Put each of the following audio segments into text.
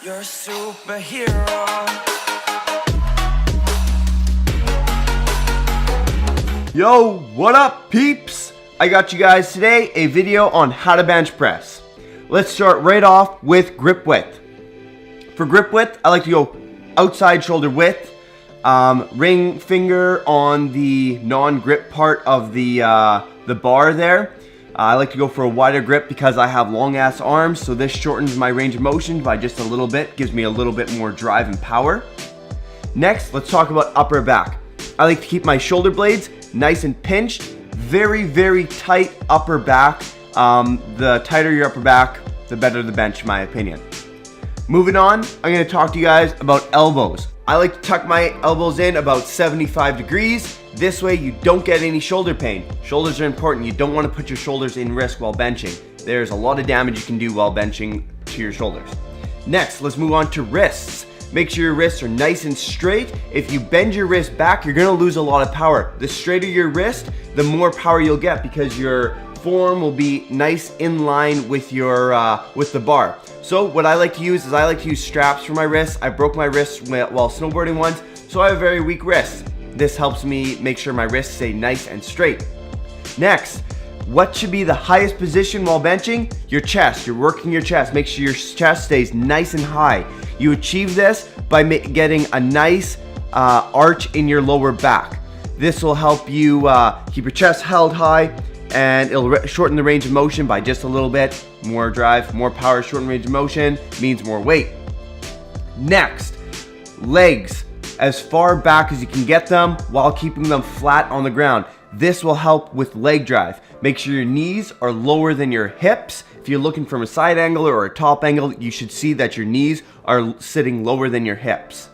You're a superhero. Yo, what up peeps? I got you guys today a video on how to bench press. Let's start right off with grip width. For grip width, I like to go outside shoulder width, ring finger on the non-grip part of the bar there. I like to go for a wider grip because I have long ass arms, so this shortens my range of motion by just a little bit, gives me a little bit more drive and power. Next, let's talk about upper back. I like to keep my shoulder blades nice and pinched, very tight upper back. The tighter your upper back, the better the bench in my opinion. Moving on, I'm going to talk to you guys about elbows. I like to tuck my elbows in about 75 degrees. This way you don't get any shoulder pain. Shoulders are important. You don't want to put your shoulders in risk while benching. There's a lot of damage you can do while benching to your shoulders. Next, let's move on to wrists. Make sure your wrists are nice and straight. If you bend your wrist back, you're going to lose a lot of power. The straighter your wrist, the more power you'll get because your forearm will be nice in line with your with the bar. So what I like to use is I like to use straps for my wrists. I broke my wrists while snowboarding once, so I have very weak wrists. This helps me make sure my wrists stay nice and straight. Next, what should be the highest position while benching? Your chest. You're working your chest. Make sure your chest stays nice and high. You achieve this by getting a nice arch in your lower back. This will help you keep your chest held high, and it'll shorten the range of motion by just a little bit. More drive, more power, shorten range of motion means more weight. Next, legs. As far back as you can get them while keeping them flat on the ground. This will help with leg drive. Make sure your knees are lower than your hips. If you're looking from a side angle or a top angle, you should see that your knees are sitting lower than your hips.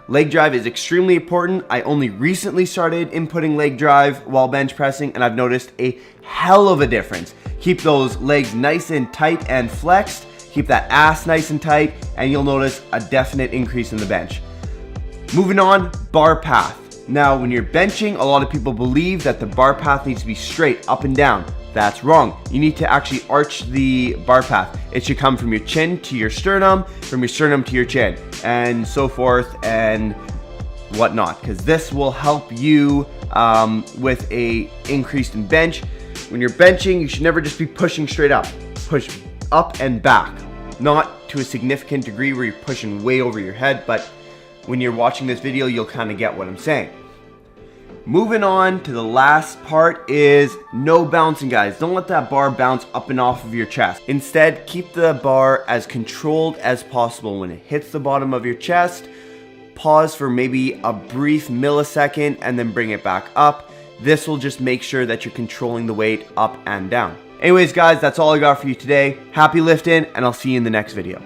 Leg drive is extremely important. I only recently started inputting leg drive while bench pressing, and I've noticed a hell of a difference. Keep those legs nice and tight and flexed. Keep that ass nice and tight, and you'll notice a definite increase in the bench. Moving on, bar path. Now, when you're benching, a lot of people believe that the bar path needs to be straight up and down. That's wrong. You need to actually arch the bar path. It should come from your chin to your sternum, from your sternum to your chin, and so forth and whatnot, because this will help you with a increase in bench. When you're benching, you should never just be pushing straight up. Push up and back. Not to a significant degree where you're pushing way over your head, but when you're watching this video, you'll kind of get what I'm saying. Moving on to the last part is no bouncing, guys. Don't let that bar bounce up and off of your chest. Instead, keep the bar as controlled as possible. When it hits the bottom of your chest, pause for maybe a brief millisecond and then bring it back up. This will just make sure that you're controlling the weight up and down. Anyways, guys, that's all I got for you today. Happy lifting, and I'll see you in the next video.